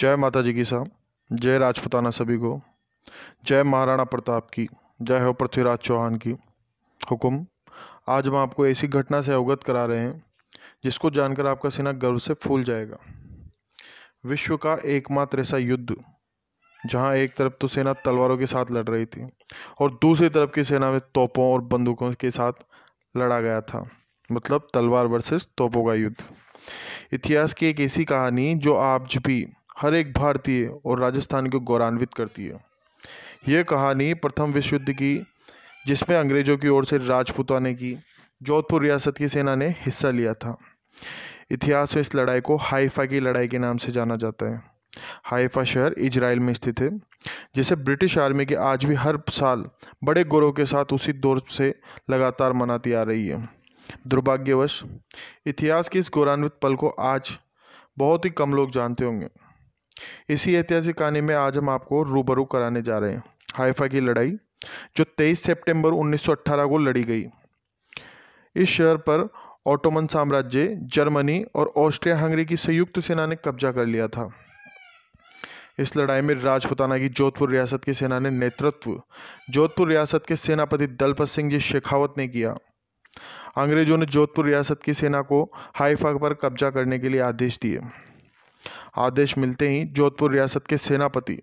जय माता जी की साहब। जय राजपूताना सभी को। जय महाराणा प्रताप की। जय हो पृथ्वीराज चौहान की। हुकुम। आज हम आपको ऐसी घटना से अवगत करा रहे हैं जिसको जानकर आपका सीना गर्व से फूल जाएगा। विश्व का एकमात्र ऐसा युद्ध जहां एक तरफ तो सेना तलवारों के साथ लड़ रही थी और दूसरी तरफ की सेना में तोपों और बंदूकों के साथ लड़ा गया था। मतलब तलवार वर्सेस तोपों का युद्ध। इतिहास की एक ऐसी कहानी जो आज भी हर एक भारतीय और राजस्थानी को गौरवान्वित करती है। यह कहानी प्रथम विश्व युद्ध की, जिसमें अंग्रेजों की ओर से राजपूताने की जोधपुर रियासत की सेना ने हिस्सा लिया था। इतिहास में इस लड़ाई को हाइफा की लड़ाई के नाम से जाना जाता है। हाइफा शहर इजराइल में स्थित है, जिसे ब्रिटिश आर्मी के आज भी हर साल बड़े गौरव के साथ उसी दौर से लगातार मनाती आ रही है। दुर्भाग्यवश इतिहास की इस गौरवान्वित पल को आज बहुत ही कम लोग जानते होंगे। इसी ऐतिहासिक कहानी में आज हम आपको रूबरू कराने जा रहे हैं हाइफा की लड़ाई, जो 23 सितंबर 1918 को लड़ी गई। इस शहर पर ऑटोमन साम्राज्य, जर्मनी और ऑस्ट्रिया हंगरी की संयुक्त सेना ने कब्जा कर लिया था। इस लड़ाई में राजपूताना की जोधपुर रियासत की सेना ने नेतृत्व जोधपुर रियासत के सेनापति दलपत सिंह जी शेखावत ने किया। अंग्रेजों ने जोधपुर रियासत की सेना को हाइफा पर कब्जा करने के लिए आदेश दिए। आदेश मिलते ही जोधपुर रियासत के सेनापति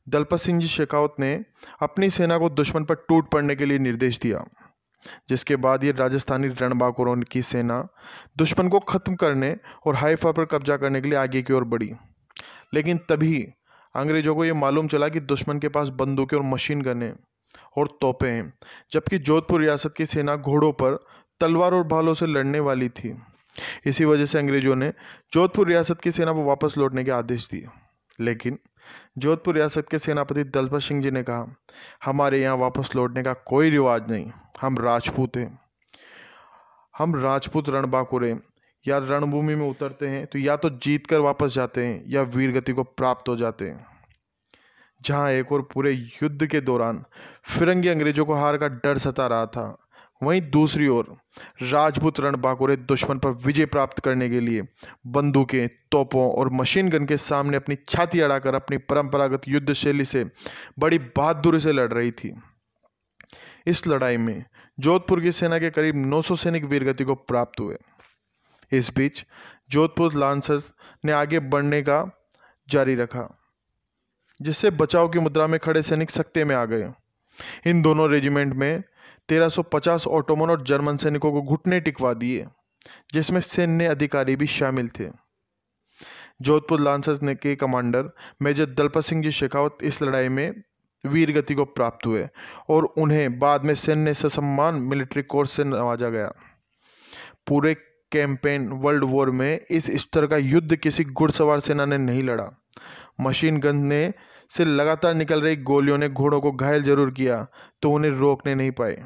दलपत सिंह जी शेखावत ने अपनी सेना को दुश्मन पर टूट पड़ने के लिए निर्देश दिया, जिसके बाद ये राजस्थानी रणबांकुरों की सेना दुश्मन को खत्म करने और हाइफा पर कब्जा करने के लिए आगे की ओर बढ़ी। लेकिन तभी अंग्रेजों को ये मालूम चला कि दुश्मन के पास बंदूकें और मशीन गनें और तोपें हैं, जबकि जोधपुर रियासत की सेना घोड़ों पर तलवार और भालों से लड़ने वाली थी। इसी वजह से अंग्रेजों ने जोधपुर रियासत की सेना को वापस लौटने के आदेश दिए। लेकिन जोधपुर रियासत के सेनापति दलपत सिंह जी ने कहा, हमारे यहाँ वापस लौटने का कोई रिवाज नहीं, हम राजपूत हैं। हम राजपूत रणबांकुर हैं। या रणभूमि में उतरते हैं तो या तो जीत कर वापस जाते हैं या वीर गति को प्राप्त हो जाते हैं। जहां एक और पूरे युद्ध के दौरान फिरंगी अंग्रेजों को हार का डर सता रहा था, वहीं दूसरी ओर राजपूत रणबांकुरे दुश्मन पर विजय प्राप्त करने के लिए बंदूकें, तोपों और मशीन गन के सामने अपनी छाती अड़ाकर अपनी परंपरागत युद्ध शैली से बड़ी बहादुरी से लड़ रही थी। इस लड़ाई में जोधपुर की सेना के करीब 900 सैनिक वीरगति को प्राप्त हुए। इस बीच जोधपुर लांसर्स ने आगे बढ़ने का जारी रखा, जिससे बचाव की मुद्रा में खड़े सैनिक सकते में आ गए। इन दोनों रेजिमेंट में 1350 ऑटोमन और जर्मन सैनिकों को घुटने टिकवा दिए, जिसमें सैन्य अधिकारी भी शामिल थे। जोधपुर लांसर्स ने के कमांडर मेजर दलपत सिंह जी शेखावत इस लड़ाई में वीर गति को प्राप्त हुए और उन्हें बाद में सैन्य सम्मान मिलिट्री कोर्स से नवाजा गया। पूरे कैंपेन वर्ल्ड वॉर में इस स्तर का युद्ध किसी घुड़सवार सेना ने नहीं लड़ा। मशीन गन ने से लगातार निकल रही गोलियों ने घोड़ों को घायल जरूर किया, तो उन्हें रोकने नहीं पाए।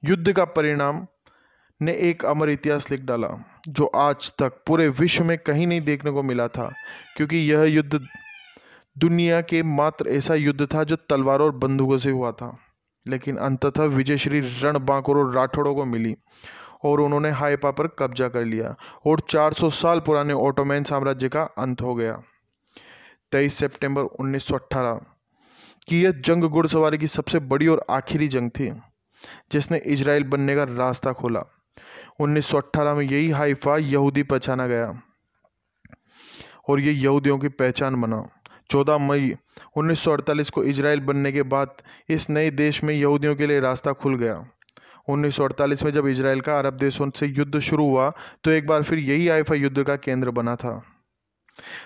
युद्ध का परिणाम ने एक अमर इतिहास लिख डाला, जो आज तक पूरे विश्व में कहीं नहीं देखने को मिला था, क्योंकि यह युद्ध दुनिया के मात्र ऐसा युद्ध था जो तलवारों और बंदूकों से हुआ था। लेकिन अंततः विजय श्री रणबांकुर और राठौड़ों को मिली और उन्होंने हाइफा पर कब्जा कर लिया और 400 साल पुराने ऑटोमन साम्राज्य का अंत हो गया। 23 सितंबर 1918 की यह जंग घुड़सवारी की सबसे बड़ी और आखिरी जंग थी, जिसने इजराइल बनने का रास्ता खोला। 1918 में यही हाइफा यहूदी पहचाना गया और ये यहूदियों की पहचान बना। 14 मई 1948 को इजराइल बनने के बाद इस नए देश में यहूदियों के लिए रास्ता खुल गया। 1948 में जब इजराइल का अरब देशों से युद्ध शुरू हुआ, तो एक बार फिर यही हाइफा युद्ध का केंद्र बना था।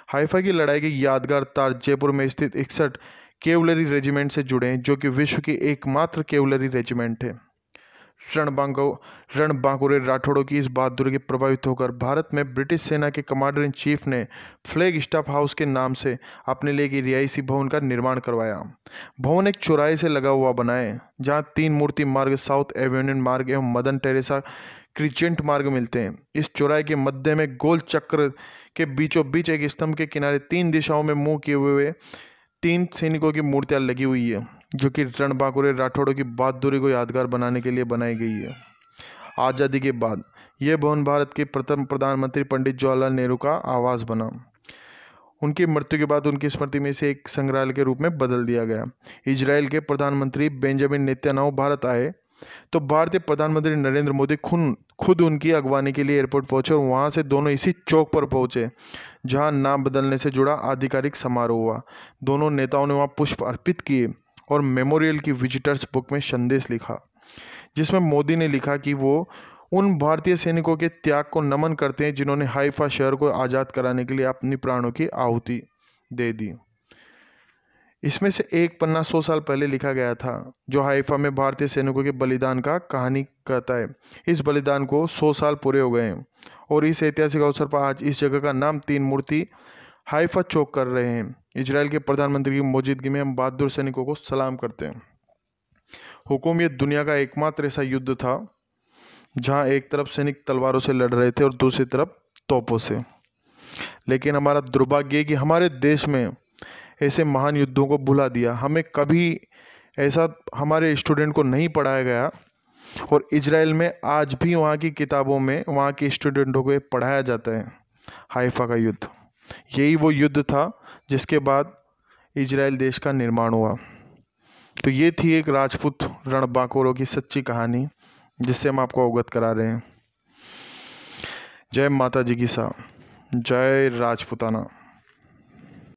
हाइफा की लड़ाई के यादगार तार जयपुर में स्थित 61 कैवलरी रेजिमेंट से जुड़े हैं, जो कि विश्व की एकमात्र कैवलरी रेजिमेंट है। रणबांकुरे राठौड़ों की इस बहादुरी के प्रभावित होकर भारत में ब्रिटिश सेना के कमांडर इन चीफ ने फ्लैग स्टाफ हाउस के नाम से अपने लिए एक रिहायशी भवन का निर्माण करवाया। भवन एक चौराहे से लगा हुआ बनाए, जहां 3 मूर्ति मार्ग, साउथ एवेन्यू मार्ग एवं मदर टेरेसा क्रिसेंट मार्ग मिलते हैं। इस चौराहे के मध्य में गोल चक्र के बीचों बीच एक स्तंभ के किनारे 3 दिशाओं में मुंह किए हुए 3 सैनिकों की मूर्तियां लगी हुई है, जो कि रणबांकुरे राठौड़ों की बहादुरी को यादगार बनाने के लिए बनाई गई है। आज़ादी के बाद यह भवन भारत के प्रथम प्रधानमंत्री पंडित जवाहरलाल नेहरू का आवास बना उनकी मृत्यु के बाद उनकी स्मृति में इसे एक संग्रहालय के रूप में बदल दिया गया। इजराइल के प्रधानमंत्री बेंजामिन नेतन्याहू भारत आए तो भारतीय प्रधानमंत्री नरेंद्र मोदी खुद उनकी अगवानी के लिए एयरपोर्ट पहुंचे और वहां से दोनों इसी चौक पर पहुंचे जहां नाम बदलने से जुड़ा आधिकारिक समारोह हुआ। दोनों नेताओं ने वहां पुष्प अर्पित किए और मेमोरियल की विजिटर्स बुक में संदेश लिखा, जिसमें मोदी ने लिखा कि वो उन भारतीय सैनिकों के त्याग को नमन करते हैं जिन्होंने हाइफा शहर को आज़ाद कराने के लिए अपनी प्राणों की आहुति दे दी। इसमें से एक पन्ना 100 साल पहले लिखा गया था जो हाइफा में भारतीय सैनिकों के बलिदान का कहानी कहता है। इस बलिदान को 100 साल पूरे हो गए हैं और इस ऐतिहासिक अवसर पर आज इस जगह का नाम 3 मूर्ति हाइफा चौक कर रहे हैं। इजराइल के प्रधानमंत्री की मौजूदगी में हम बहादुर सैनिकों को सलाम करते हैं। हुकुम, ये दुनिया का एकमात्र ऐसा युद्ध था जहां एक तरफ सैनिक तलवारों से लड़ रहे थे और दूसरी तरफ तोपों से। लेकिन हमारा दुर्भाग्य है कि हमारे देश में ऐसे महान युद्धों को भुला दिया। हमें कभी ऐसा हमारे स्टूडेंट को नहीं पढ़ाया गया और इजराइल में आज भी वहाँ की किताबों में वहाँ के स्टूडेंटों को पढ़ाया जाता है हाइफा का युद्ध। यही वो युद्ध था जिसके बाद इजराइल देश का निर्माण हुआ। तो ये थी एक राजपूत रणबांकुरों की सच्ची कहानी जिससे हम आपको अवगत करा रहे हैं। जय माता जी की सा, जय राजपूताना।